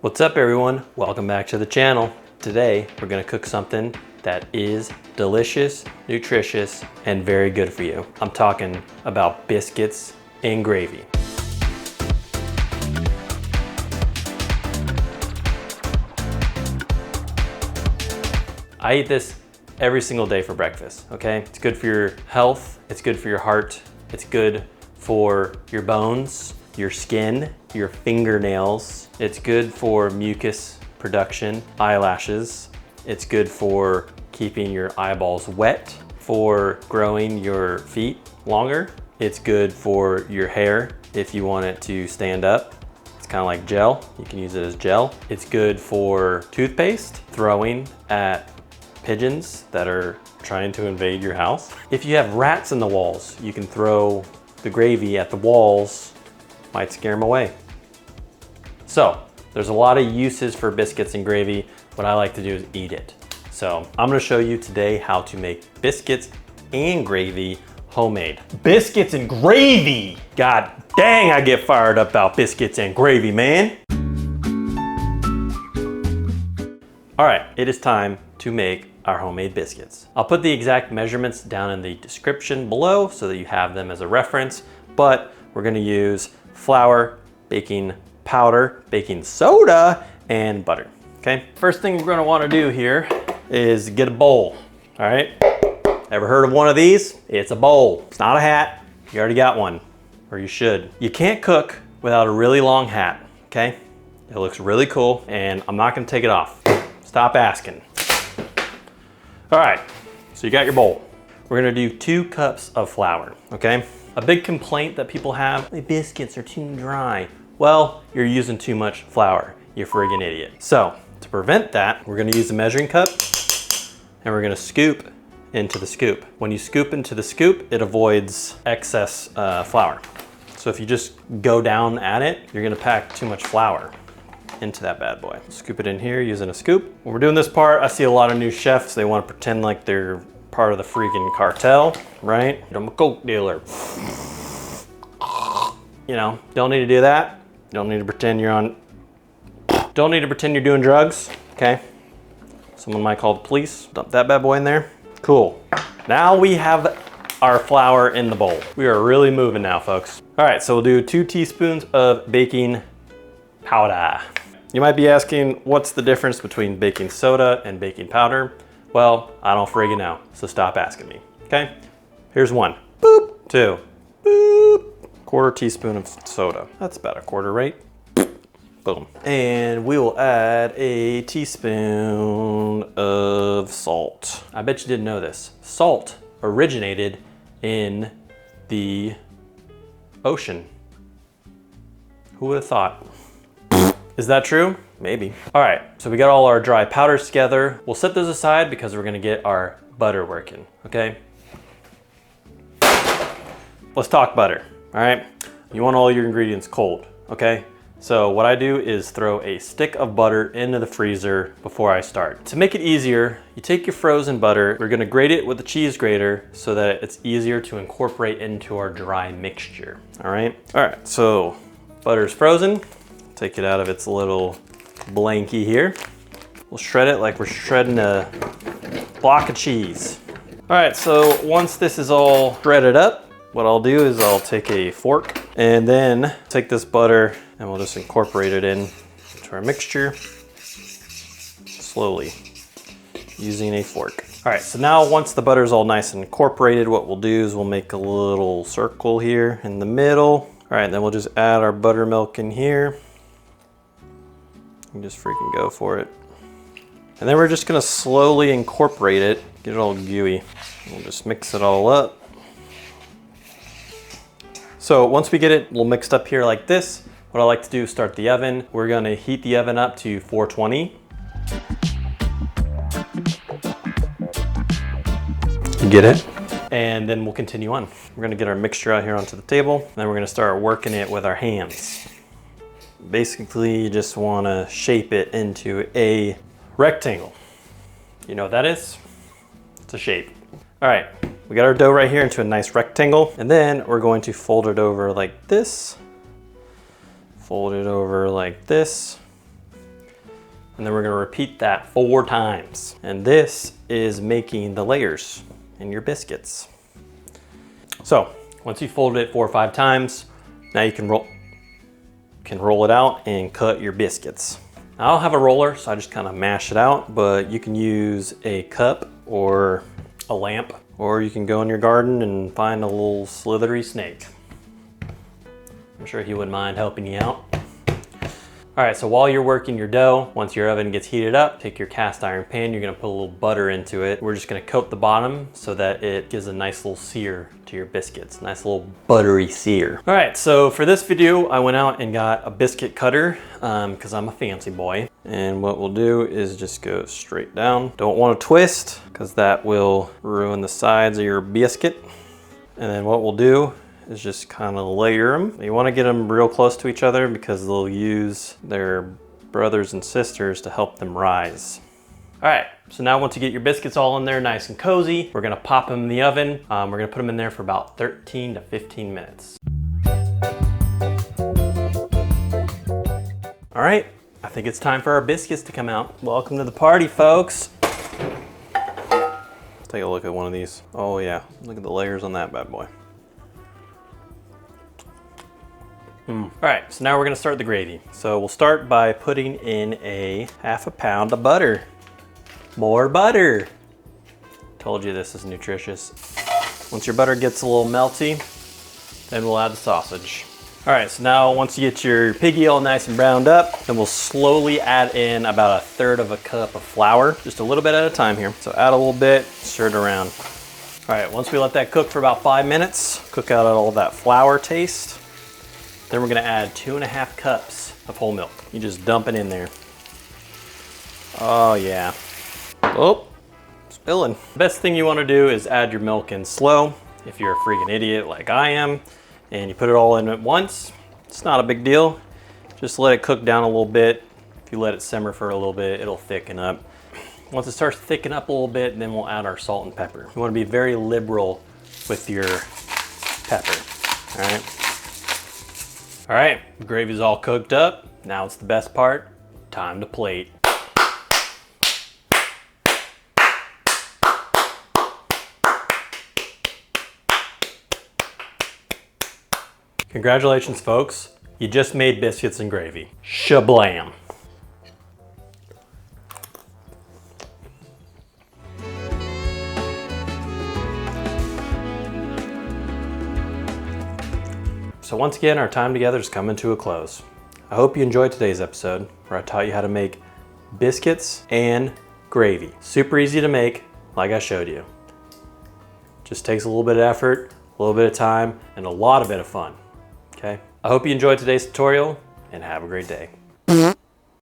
What's up everyone? Welcome back to the channel. Today we're gonna cook something that is delicious, nutritious, and very good for you. I'm talking about biscuits and gravy. I eat this every single day for breakfast, okay? It's good for your health, it's good for your heart, it's good for your bones, your skin, your fingernails. It's good for mucus production, eyelashes. It's good for keeping your eyeballs wet, for growing your feet longer. It's good for your hair if you want it to stand up. It's kind of like gel. You can use it as gel. It's good for toothpaste, throwing at pigeons that are trying to invade your house. If you have rats in the walls, you can throw the gravy at the walls. Might scare them away. So there's a lot of uses for biscuits and gravy. What I like to do is eat it. So I'm gonna show you today how to make biscuits and gravy homemade. Biscuits and gravy! God dang, I get fired up about biscuits and gravy, man. All right, it is time to make our homemade biscuits. I'll put the exact measurements down in the description below so that you have them as a reference, but we're gonna use flour, baking powder, baking soda, and butter, okay? First thing we're gonna wanna do here is get a bowl, all right? Ever heard of one of these? It's a bowl. It's not a hat. You already got one, or you should. You can't cook without a really long hat, okay? It looks really cool, and I'm not gonna take it off. Stop asking. All right, so you got your bowl. We're gonna do 2 cups of flour, okay? A big complaint that people have, my biscuits are too dry. Well, you're using too much flour, you friggin' idiot. So, to prevent that, we're gonna use a measuring cup and we're gonna scoop into the scoop. When you scoop into the scoop, it avoids excess flour. So if you just go down at it, you're gonna pack too much flour into that bad boy. Scoop it in here using a scoop. When we're doing this part, I see a lot of new chefs, they wanna pretend like they're part of the freaking cartel, right? I'm a coke dealer. You know, don't need to do that. Don't need to pretend don't need to pretend you're doing drugs, okay? Someone might call the police. Dump that bad boy in there. Cool. Now we have our flour in the bowl. We are really moving now, folks. All right, so we'll do 2 teaspoons of baking powder. You might be asking, what's the difference between baking soda and baking powder? Well, I don't friggin' know, so stop asking me, okay? Here's 1, boop, 2, boop, 1/4 teaspoon of soda. That's about 1/4, right? Boom. And we will add a teaspoon of salt. I bet you didn't know this. Salt originated in the ocean. Who would have thought? Is that true? Maybe. All right, so we got all our dry powders together. We'll set those aside because we're gonna get our butter working, okay? Let's talk butter, all right? You want all your ingredients cold, okay? So what I do is throw a stick of butter into the freezer before I start. To make it easier, you take your frozen butter, we're gonna grate it with a cheese grater so that it's easier to incorporate into our dry mixture, all right? All right, so butter's frozen. Take it out of its little blankie here. We'll shred it like we're shredding a block of cheese. All right, so once this is all shredded up, what I'll do is I'll take a fork and then take this butter and we'll just incorporate it into our mixture slowly using a fork. All right, so now once the butter's all nice and incorporated, what we'll do is we'll make a little circle here in the middle. All right, then we'll just add our buttermilk in here. You just freaking go for it. And then we're just gonna slowly incorporate it, get it all gooey. We'll just mix it all up. So once we get it all mixed up here like this, what I like to do is start the oven. We're gonna heat the oven up to 420. You get it? And then we'll continue on. We're gonna get our mixture out here onto the table, and then we're gonna start working it with our hands. Basically, you just wanna shape it into a rectangle. You know what that is? It's a shape. All right, we got our dough right here into a nice rectangle, and then we're going to fold it over like this. Fold it over like this. And then we're gonna repeat that 4 times. And this is making the layers in your biscuits. So once you fold it 4 or 5 times, now you can roll it out and cut your biscuits. I don't have a roller, so I just kind of mash it out, but you can use a cup or a lamp, or you can go in your garden and find a little slithery snake. I'm sure he wouldn't mind helping you out. All right, so while you're working your dough, once your oven gets heated up, take your cast iron pan, you're gonna put a little butter into it. We're just gonna coat the bottom so that it gives a nice little sear to your biscuits. Nice little buttery sear. All right, so for this video, I went out and got a biscuit cutter because I'm a fancy boy. And what we'll do is just go straight down. Don't wanna twist because that will ruin the sides of your biscuit. And then what we'll do is just kind of layer them. You want to get them real close to each other because they'll use their brothers and sisters to help them rise. All right, so now once you get your biscuits all in there nice and cozy, we're gonna pop them in the oven. We're gonna put them in there for about 13 to 15 minutes. All right, I think it's time for our biscuits to come out. Welcome to the party, folks. Let's take a look at one of these. Oh yeah, look at the layers on that bad boy. All right, so now we're gonna start the gravy. So we'll start by putting in a ½ pound of butter. More butter. Told you this is nutritious. Once your butter gets a little melty, then we'll add the sausage. All right, so now once you get your piggy all nice and browned up, then we'll slowly add in about 1/3 cup of flour, just a little bit at a time here. So add a little bit, stir it around. All right, once we let that cook for about 5 minutes, cook out all that flour taste, then we're gonna add 2½ cups of whole milk. You just dump it in there. Oh yeah. Oh, spilling. The best thing you wanna do is add your milk in slow. If you're a freaking idiot like I am, and you put it all in at once, it's not a big deal. Just let it cook down a little bit. If you let it simmer for a little bit, it'll thicken up. Once it starts to thicken up a little bit, then we'll add our salt and pepper. You wanna be very liberal with your pepper, all right? All right, the gravy's all cooked up. Now it's the best part, time to plate. Congratulations, folks. You just made biscuits and gravy. Shablam. So once again, our time together is coming to a close. I hope you enjoyed today's episode where I taught you how to make biscuits and gravy. Super easy to make, like I showed you. Just takes a little bit of effort, a little bit of time, and a lot of fun, okay? I hope you enjoyed today's tutorial and have a great day.